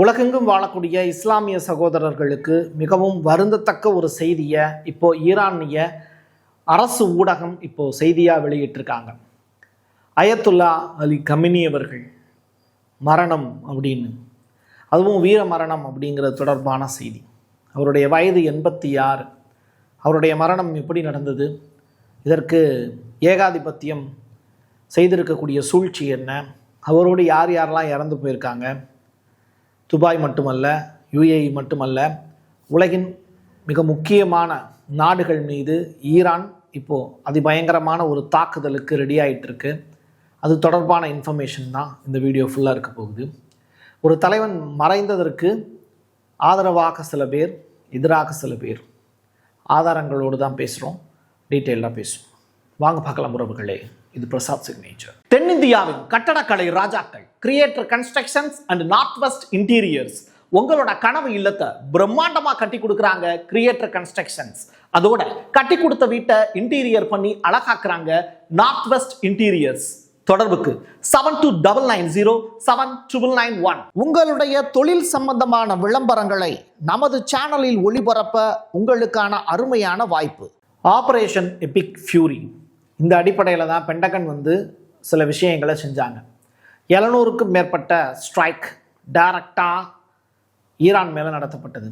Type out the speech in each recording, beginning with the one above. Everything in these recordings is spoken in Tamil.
உலகெங்கும் வாழக்கூடிய இஸ்லாமிய சகோதரர்களுக்கு மிகவும் வருந்தத்தக்க ஒரு செய்தியை இப்போ ஈரானிய அரசு ஊடகம் இப்போ செய்தியாக வெளியிட்டிருக்காங்க. அயத்துல்லா அலி கமினி அவர்கள் மரணம் அப்படின்னு, அதுவும் வீர மரணம் அப்படிங்கிறது தொடர்பான செய்தி. அவருடைய வயது 86. அவருடைய மரணம் எப்படி நடந்தது, இதற்கு ஏகாதிபத்தியம் செய்திருக்கக்கூடிய சூழ்ச்சி என்ன, அவரோடு யார் யாரெல்லாம் இறந்து போயிருக்காங்க, துபாய் மட்டுமல்ல, UAE மட்டுமல்ல, உலகின் மிக முக்கியமான நாடுகள் மீது ஈரான் இப்போது அதிபயங்கரமான ஒரு தாக்குதலுக்கு ரெடி ஆகிட்டு இருக்கு. அது தொடர்பான இன்ஃபர்மேஷன் தான் இந்த வீடியோ ஃபுல்லாக இருக்க போகுது. ஒரு தலைவன் மறைந்ததற்கு ஆதரவாக சில பேர், எதிராக சில பேர், ஆதாரங்களோடு தான் பேசுகிறோம், டீட்டெயிலாக பேசுவோம். வாங்க பார்க்கலாம் உறவுகளே. இது பிரசாத் சிக்னேச்சர். தென்னிந்தியாவின் கட்டடக்கலை ராஜாக்கள் creator constructions and north west interiors உங்களோட கனவு இல்லத்தை பிரம்மாண்டமாக கட்டி கொடுக்குறாங்க கிரியேட்டர் கன்ஸ்ட்ரக்ஷன்ஸ். அதோட கட்டி கொடுத்த வீட்டை இன்டீரியர் பண்ணி அழகாக்குறாங்க நார்த் வெஸ்ட் இன்டீரியர்ஸ். தொடர்புக்கு 7290799991. உங்களுடைய தொழில் சம்பந்தமான விளம்பரங்களை நமது சேனலில் ஒளிபரப்ப உங்களுக்கான அருமையான வாய்ப்பு. ஆபரேஷன் எபிக் ஃபியூரி, இந்த அடிப்படையில் தான் பென்டகன் சில விஷயங்களை செஞ்சாங்க. 700க்கும் மேற்பட்ட ஸ்ட்ரைக் டைரக்டாக ஈரான் மேலே நடத்தப்பட்டது.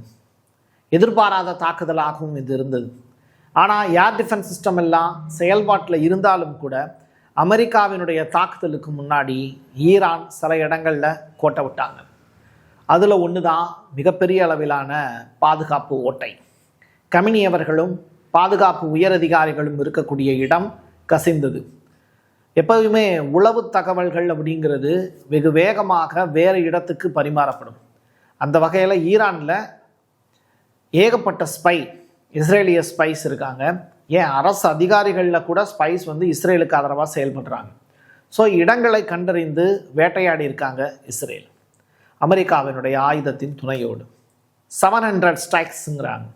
எதிர்பாராத தாக்குதலாகவும் இது இருந்தது. ஆனால் ஏர் டிஃபென்ஸ் சிஸ்டம் எல்லாம் செயல்பாட்டில் இருந்தாலும் கூட அமெரிக்காவினுடைய தாக்குதலுக்கு முன்னாடி ஈரான் சில இடங்களில் கோட்டை விட்டாங்க. அதில் ஒன்று தான் மிகப்பெரிய அளவிலான பாதுகாப்பு ஓட்டை. கமினி அவர்களும் பாதுகாப்பு உயரதிகாரிகளும் இருக்கக்கூடிய இடம் கசிந்தது. எப்போதுமே உளவு தகவல்கள் அப்படிங்கிறது வெகு வேகமாக வேறு இடத்துக்கு பரிமாறப்படும். அந்த வகையில் ஈரானில் ஏகப்பட்ட ஸ்பை, இஸ்ரேலிய ஸ்பைஸ் இருக்காங்க. ஏன் அரசு அதிகாரிகளில் கூட ஸ்பைஸ் இஸ்ரேலுக்கு ஆதரவாக செயல்படுறாங்க. ஸோ இடங்களை கண்டறிந்து வேட்டையாடி இருக்காங்க இஸ்ரேல், அமெரிக்காவினுடைய ஆயுதத்தின் துணையோடு. 700 ஸ்ட்ரைக்ஸுங்கிறாங்க.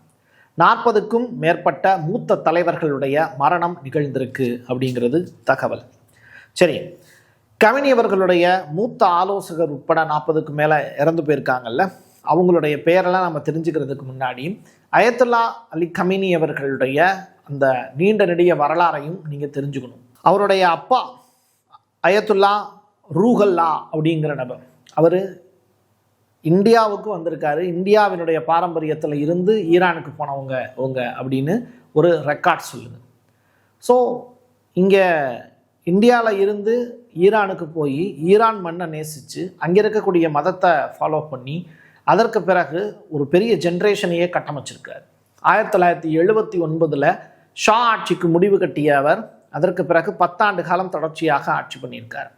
40க்கும் மேற்பட்ட மூத்த தலைவர்களுடைய மரணம் நிகழ்ந்திருக்கு அப்படிங்கிறது தகவல். சரி, கமினி அவர்களுடைய மூத்த ஆலோசகர் உட்பட 40க்கு மேலே இறந்து போயிருக்காங்கல்ல, அவங்களுடைய பெயரெல்லாம் நம்ம தெரிஞ்சுக்கிறதுக்கு முன்னாடி அயத்துல்லா அலி கமினி அவர்களுடைய அந்த நீண்ட நெடிய வரலாறையும் நீங்கள் தெரிஞ்சுக்கணும். அவருடைய அப்பா அயத்துல்லா ரூஹல்லா அப்படிங்கிற நபர், அவர் இந்தியாவுக்கு வந்திருக்காரு. இந்தியாவினுடைய பாரம்பரியத்தில் இருந்து ஈரானுக்கு போனவங்க அப்படின்னு ஒரு ரெக்கார்ட் சொல்லுது. ஸோ இங்கே இந்தியாவில் இருந்து ஈரானுக்கு போய் ஈரான் மண்ணை நேசித்து அங்கே இருக்கக்கூடிய மதத்தை ஃபாலோ பண்ணி அதற்கு பிறகு ஒரு பெரிய ஜென்ரேஷனையே கட்டமைச்சிருக்கார். 1979 ஷா ஆட்சிக்கு முடிவு கட்டிய அவர் அதற்கு பிறகு 10 ஆண்டு காலம் தொடர்ச்சியாக ஆட்சி பண்ணியிருக்கார்.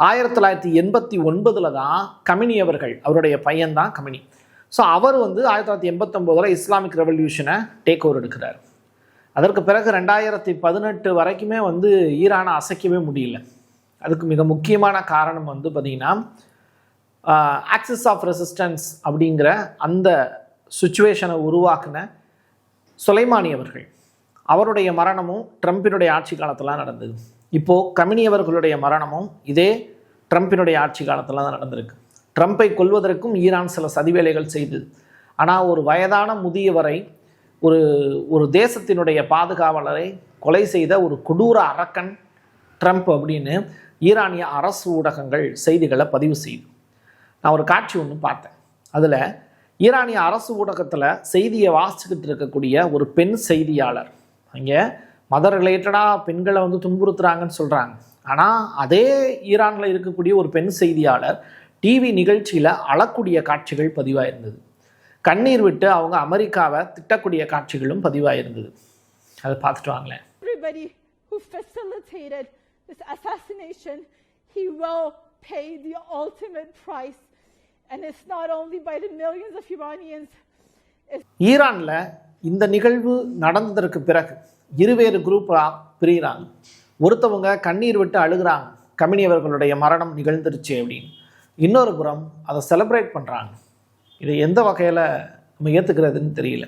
1989 தான் கமினி அவர்கள், அவருடைய பையன்தான் கமினி. ஸோ அவர் 1989 இஸ்லாமிக் ரெவல்யூஷனை டேக் ஓவர் எடுக்கிறார். அதற்கு பிறகு 2018 வரைக்குமே ஈரானை அசைக்கவே முடியல. அதுக்கு மிக முக்கியமான காரணம் பார்த்திங்கன்னா ஆக்சிஸ் ஆஃப் ரெசிஸ்டன்ஸ் அப்படிங்கிற அந்த சுச்சுவேஷனை உருவாக்குன சுலைமானி அவர்கள், அவருடைய மரணமும் ட்ரம்பினுடைய ஆட்சி காலத்தில் நடந்தது. இப்போது கமினி அவர்களுடைய மரணமும் இதே ட்ரம்பினுடைய ஆட்சி காலத்தில் தான் நடந்திருக்கு. ட்ரம்பை கொல்வதற்கும் ஈரான் சில சதிவேலைகள் செய்தது. ஆனால் ஒரு வயதான முதியவரை, ஒரு தேசத்தினுடைய பாதுகாவலரை கொலை செய்த ஒரு கொடூர அரக்கன் ட்ரம்ப் அப்படின்னு ஈரானிய அரசு ஊடகங்கள் செய்திகளை பதிவு செய்து. நான் ஒரு காட்சி ஒன்று பார்த்தேன். அதில் ஈரானிய அரசு ஊடகத்தில் செய்தியை வாசிச்சுக்கிட்டு இருக்கக்கூடிய ஒரு பெண் செய்தியாளர், அங்கே மதர் ரிலேட்டடாக பெண்களை துன்புறுத்துறாங்கன்னு சொல்கிறாங்க. ஆனால் அதே ஈரானில் இருக்கக்கூடிய ஒரு பெண் செய்தியாளர் டிவி நிகழ்ச்சியில் அழக்கூடிய காட்சிகள் பதிவாயிருந்தது. கண்ணீர் விட்டு அவங்க அமெரிக்காவை திட்டக்கூடிய காட்சிகளும் பதிவாயிருந்தது. அதை பார்த்துட்டு வாங்களேன். Everybody who facilitated this assassination, he will pay the ultimate price, and it's not only by the millions of Iranians. ஈரானில் இந்த நிகழ்வு நடந்ததற்கு பிறகு இருவேறு குரூப்பாக பிரிகிறாங்க. ஒருத்தவங்க கண்ணீர் விட்டு அழுகிறாங்க, கமினி அவர்களுடைய மரணம் நிகழ்ந்துருச்சு அப்படின்னு. இன்னொரு புறம் அதை செலிப்ரேட் பண்ணுறாங்க. இதை எந்த வகையில் நம்ம ஏற்றுக்கிறதுன்னு தெரியல.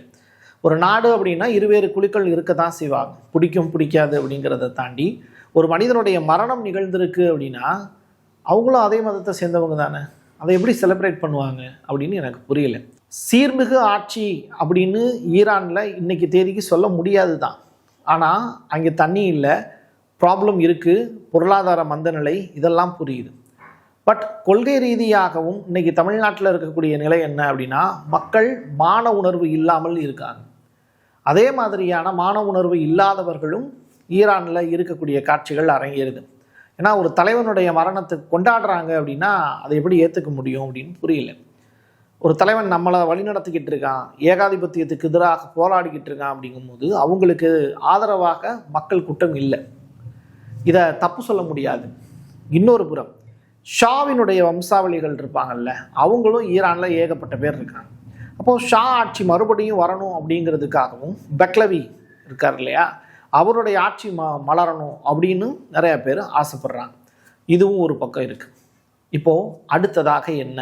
ஒரு நாடு அப்படின்னா இருவேறு குழுக்கள் இருக்க தான் செய்வாங்க, பிடிக்கும் பிடிக்காது அப்படிங்கிறத தாண்டி. ஒரு மனிதனுடைய மரணம் நிகழ்ந்திருக்கு அப்படின்னா அவங்களும் அதே மதத்தை சேர்ந்தவங்க தானே, அதை எப்படி செலிப்ரேட் பண்ணுவாங்க அப்படின்னு எனக்கு புரியல. சீர்மிகு ஆட்சி அப்படின்னு ஈரானில் இன்னைக்கு தேதிக்கு சொல்ல முடியாது தான். ஆனால் அங்கே தண்ணி இல்லை, ப்ராப்ளம் இருக்குது, பொருளாதார மந்தநிலை, இதெல்லாம் புரியுது. பட் கொள்கை ரீதியாகவும் இன்னைக்கு தமிழ்நாட்டில் இருக்கக்கூடிய நிலை என்ன அப்படின்னா, மக்கள் மான உணர்வு இல்லாமல் இருக்காங்க. அதே மாதிரியான மான உணர்வு இல்லாதவர்களும் ஈரானில் இருக்கக்கூடிய காட்சிகள் அரங்கேறுது. ஏன்னா ஒரு தலைவனுடைய மரணத்தை கொண்டாடுறாங்க அப்படின்னா அதை எப்படி ஏற்றுக்க முடியும் அப்படின்னு புரியல. ஒரு தலைவன் நம்மளை வழிநடத்திக்கிட்டு இருக்கான், ஏகாதிபத்தியத்துக்கு எதிராக போராடிக்கிட்டு இருக்கான் அப்படிங்கும்போது அவங்களுக்கு ஆதரவாக மக்கள் கூட்டம் இல்லை. இதை தப்பு சொல்ல முடியாது. இன்னொரு புறம் ஷாவினுடைய வம்சாவளிகள் இருப்பாங்கல்ல, அவங்களும் ஈரானில் ஏகப்பட்ட பேர் இருக்காங்க. அப்போது ஷா ஆட்சி மறுபடியும் வரணும் அப்படிங்கிறதுக்காகவும் பெக்லவி இருக்கார் இல்லையா, அவருடைய ஆட்சி மலரணும் அப்படின்னு நிறைய பேர் ஆசைப்படுறாங்க. இதுவும் ஒரு பக்கம் இருக்குது. இப்போது அடுத்ததாக என்ன,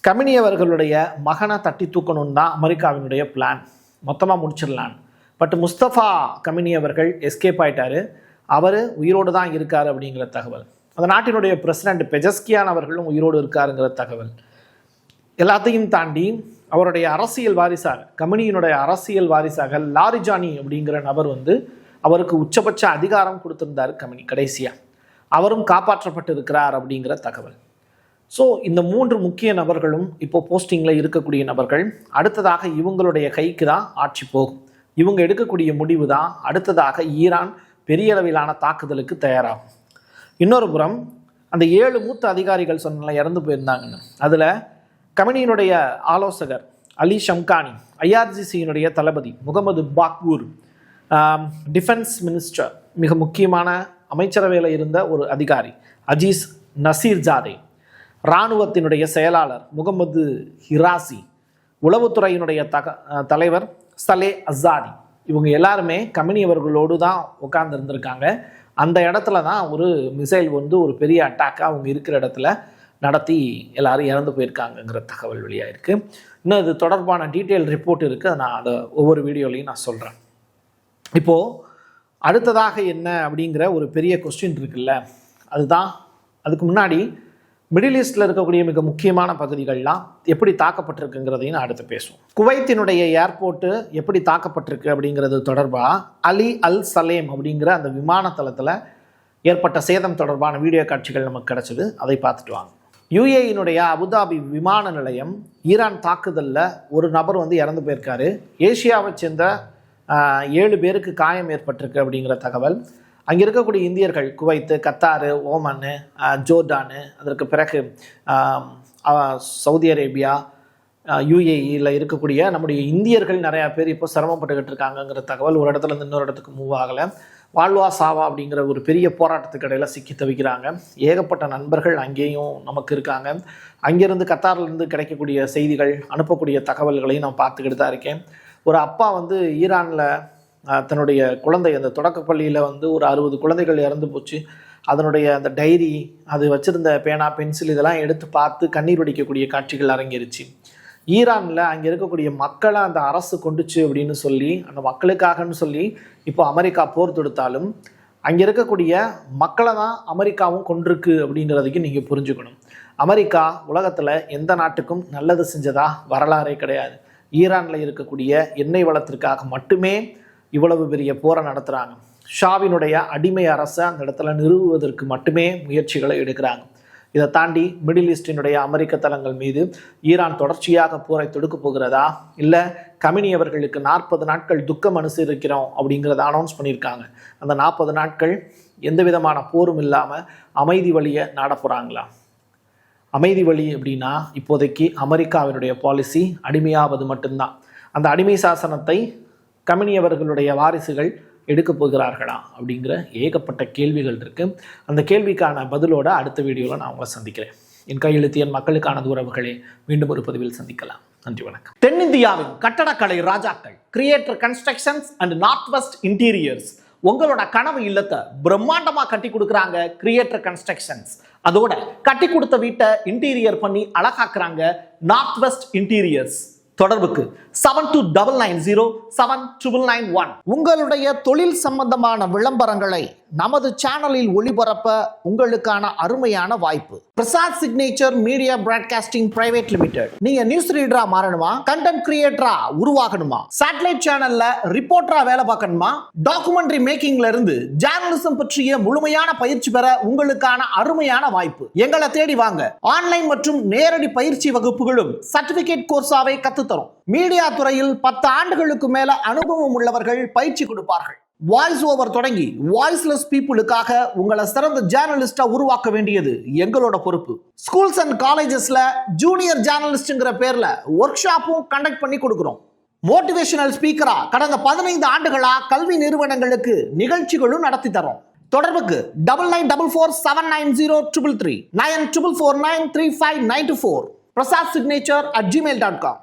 கமினி அவர்களுடைய மகனை தட்டி தூக்கணும்னு தான் அமெரிக்காவினுடைய பிளான், மொத்தமாக முடிச்சிடலான்னு. பட் முஸ்தபா கமினி அவர்கள் எஸ்கேப் ஆயிட்டாரு, அவர் உயிரோடு தான் இருக்கார் அப்படிங்கிற தகவல். அந்த நாட்டினுடைய பிரசிடென்ட் பெஜஸ்கியான் அவர்களும் உயிரோடு இருக்காருங்கிற தகவல். எல்லாத்தையும் தாண்டி அவருடைய அரசியல் வாரிசாக, கமினியினுடைய அரசியல் வாரிசாக லாரிஜானி அப்படிங்கிற நபர் அவருக்கு உச்சபட்ச அதிகாரம் கொடுத்திருந்தார் கமினி. கடைசியாக அவரும் காப்பாற்றப்பட்டு இருக்கிறார் அப்படிங்கிற தகவல். ஸோ இந்த 3 முக்கிய நபர்களும் இப்போ போஸ்டிங்கில் இருக்கக்கூடிய நபர்கள். அடுத்ததாக இவங்களுடைய கைக்கு தான் ஆட்சி போகும். இவங்க எடுக்கக்கூடிய முடிவு தான் அடுத்ததாக ஈரான் பெரிய அளவிலான தாக்குதலுக்கு தயாராகும். இன்னொரு புறம் அந்த 7 மூத்த அதிகாரிகள் சொன்னால இறந்து போயிருந்தாங்கன்னு, அதில் கமினியினுடைய ஆலோசகர் அலி ஷம்கானி, ஐஆர்ஜிசியினுடைய தளபதி முகமது பாக்பூர், டிஃபென்ஸ் மினிஸ்டர் மிக முக்கியமான அமைச்சரவையில் இருந்த ஒரு அதிகாரி அஜீஸ் நசீர்ஜாதே, இராணுவத்தினுடைய செயலாளர் முகமது ஹிராசி, உளவுத்துறையினுடைய தலைவர் சலே அசாதி, இவங்க எல்லாருமே கமினி அவர்களோடு தான் உட்கார்ந்து இருந்திருக்காங்க. அந்த இடத்துல தான் ஒரு மிசைல் ஒரு பெரிய அட்டாக்காக அவங்க இருக்கிற இடத்துல நடத்தி எல்லாரும் இறந்து போயிருக்காங்கங்கிற தகவல் வெளியாயிருக்கு. இன்னும் இது தொடர்பான டீட்டெயில் ரிப்போர்ட் இருக்குது, நான் அதை ஒவ்வொரு வீடியோலையும் நான் சொல்கிறேன். இப்போது அடுத்ததாக என்ன அப்படிங்கிற ஒரு பெரிய கொஸ்டின் இருக்குல்ல, அதுதான் அதுக்கு முன்னாடி மிடில் ஈஸ்டில் இருக்கக்கூடிய மிக முக்கியமான பகுதிகள்லாம் எப்படி தாக்கப்பட்டிருக்குங்கிறதையும் நான் அடுத்து பேசுவோம். குவைத்தினுடைய ஏர்போர்ட்டு எப்படி தாக்கப்பட்டிருக்கு அப்படிங்கிறது தொடர்பாக அலி அல் சலேம் அப்படிங்கிற அந்த விமான தளத்தில் ஏற்பட்ட சேதம் தொடர்பான வீடியோ காட்சிகள் நமக்கு கிடச்சிது, அதை பார்த்துட்டு வாங்க. யுஏஇனுடைய அபுதாபி விமான நிலையம் ஈரான் தாக்குதலில் ஒரு நபர் இறந்து போயிருக்காரு. ஏசியாவை சேர்ந்த 7 பேருக்கு காயம் ஏற்பட்டிருக்கு அப்படிங்கிற தகவல். அங்கே இருக்கக்கூடிய இந்தியர்கள் குவைத்து, கத்தாரு, ஓமன், ஜோர்டானு, அதற்கு பிறகு சவுதி அரேபியா, யுஏஇயில் இருக்கக்கூடிய நம்முடைய இந்தியர்கள் நிறையா பேர் இப்போ சிரமப்பட்டுக்கிட்டு இருக்காங்கங்கிற தகவல். ஒரு இடத்துலேருந்து இன்னொரு இடத்துக்கு மூவ் ஆகலை. வாழ்வா சாவா அப்படிங்கிற ஒரு பெரிய போராட்டத்துக்கு இடையில் சிக்கி தவிக்கிறாங்க. ஏகப்பட்ட நண்பர்கள் அங்கேயும் நமக்கு இருக்காங்க. அங்கேருந்து கத்தாரிலேருந்து கிடைக்கக்கூடிய செய்திகள், அனுப்பக்கூடிய தகவல்களையும் நான் பார்த்துக்கிட்டு தான் இருக்கேன். ஒரு அப்பா ஈரானில் தன்னுடைய குழந்தை, அந்த தொடக்கப்பள்ளியில் ஒரு 60 குழந்தைகள் இறந்து போச்சு, அதனுடைய அந்த டைரி, அது வச்சுருந்த பேனா, பென்சில் இதெல்லாம் எடுத்து பார்த்து கண்ணீர் வடிக்கக்கூடிய காட்சிகள் அரங்கேறிச்சு. ஈரானில் அங்கே இருக்கக்கூடிய மக்களை அந்த அரசு கொண்டுச்சு அப்படின்னு சொல்லி, அந்த மக்களுக்காகன்னு சொல்லி இப்போ அமெரிக்கா போர் தொடுத்தாலும் அங்கே இருக்கக்கூடிய மக்களை தான் அமெரிக்காவும் கொண்டிருக்கு அப்படிங்கிறதுக்கு நீங்கள் புரிஞ்சுக்கணும். அமெரிக்கா உலகத்தில் எந்த நாட்டுக்கும் நல்லது செஞ்சதா வரலாறே கிடையாது. ஈரானில் இருக்கக்கூடிய எண்ணெய் வளத்திற்காக மட்டுமே இவ்வளவு பெரிய போரை நடத்துகிறாங்க. ஷாவினுடைய அடிமை அரசை அந்த இடத்துல நிறுவுவதற்கு மட்டுமே முயற்சிகளை எடுக்கிறாங்க. இதை தாண்டி மிடில் ஈஸ்டினுடைய அமெரிக்க தளங்கள் மீது ஈரான் தொடர்ச்சியாக போரை தொடுக்க போகிறதா, இல்லை கமினி அவர்களுக்கு 40 நாட்கள் துக்கம் அனுசரிக்கிறோம் அப்படிங்கிறத அனௌன்ஸ் பண்ணியிருக்காங்க. அந்த 40 நாட்கள் எந்த விதமான போரும் இல்லாமல் அமைதி வழியை நாட போகிறாங்களா? அமைதி வழி அப்படின்னா இப்போதைக்கு அமெரிக்காவினுடைய பாலிசி அடிமையாவது மட்டும்தான். அந்த அடிமை சாசனத்தை கமினி அவர்களுடைய வாரிசுகள் எடுக்க போகிறார்களா அப்படிங்கிற ஏகப்பட்ட கேள்விகள் இருக்குது. அந்த கேள்விக்கான பதிலோட அடுத்த வீடியோவில் நான் உங்களை சந்திக்கிறேன். என் கையெழுத்து என் மக்களுக்கானது உறவுகளே, மீண்டும் ஒரு பதிவில் சந்திக்கலாம். நன்றி, வணக்கம். தென்னிந்தியாவின் கட்டடக்கலை ராஜாக்கள் creator constructions and north west interiors உங்களோட கனவு இல்லத்தை பிரம்மாண்டமாக கட்டி கொடுக்குறாங்க கிரியேட்டர் கன்ஸ்ட்ரக்ஷன்ஸ். அதோட கட்டி கொடுத்த வீட்டை இன்டீரியர் பண்ணி அழகாக்குறாங்க நார்த் வெஸ்ட் இன்டீரியர்ஸ். தொடர்புக்கு 7299079991. உங்களுடைய தொழில் சம்பந்தமான விளம்பரங்களை நமது சேனலில் ஒளிபரப்ப உங்களுக்கான அருமையான வாய்ப்பு. Prasad signature media broadcasting private limited. நீங்க நியூஸ் ரீடரா மாறணுமா, கண்டென்ட் கிரியேட்டரா உருவாகணுமா, சேட்டலைட் சேனல்ல ரிப்போர்ட்டரா வேலை பார்க்கணுமா, டாக்குமெண்ட்ரி மேக்கிங்ல இருந்து ஜேர்னலிசம் பற்றிய முழுமையான பயிற்சி பெற உங்களுக்கான அருமையான வாய்ப்பு. எங்களை தேடி வாங்க. ஆன்லைன் மற்றும் நேரடி பயிற்சி வகுப்புகளும் சர்டிபிகேட் கோர்ஸாவே கத்துத்தரும். மீடியா துறையில் 10 ஆண்டுகளுக்கு மேல அனுபவம் உள்ளவர்கள் பயிற்சி கொடுப்பார்கள். வாய்ஸ் ஓவர் தொடங்கி வாய்ஸ்லெஸ் பீப்புளுக்காக உங்களை சிறந்த ஜேர்னலிஸ்டா உருவாக்க வேண்டியது எங்களோட பொறுப்பு. ஸ்கூல்ஸ் அண்ட் காலேஜஸ்ல ஜூனியர் ஜேர்னலிஸ்ட்ங்கிற பேர்ல ஒர்க் ஷாப்பும் கண்டக்ட் பண்ணி கொடுக்கிறோம். மோட்டிவேஷனல் ஸ்பீக்கரா கடந்த 15 ஆண்டுகளா கல்வி நிறுவனங்களுக்கு நிகழ்ச்சிகளும் நடத்தி தரோம். தொடர்புக்கு 9944790333 94493594 prasad signature@gmail.com.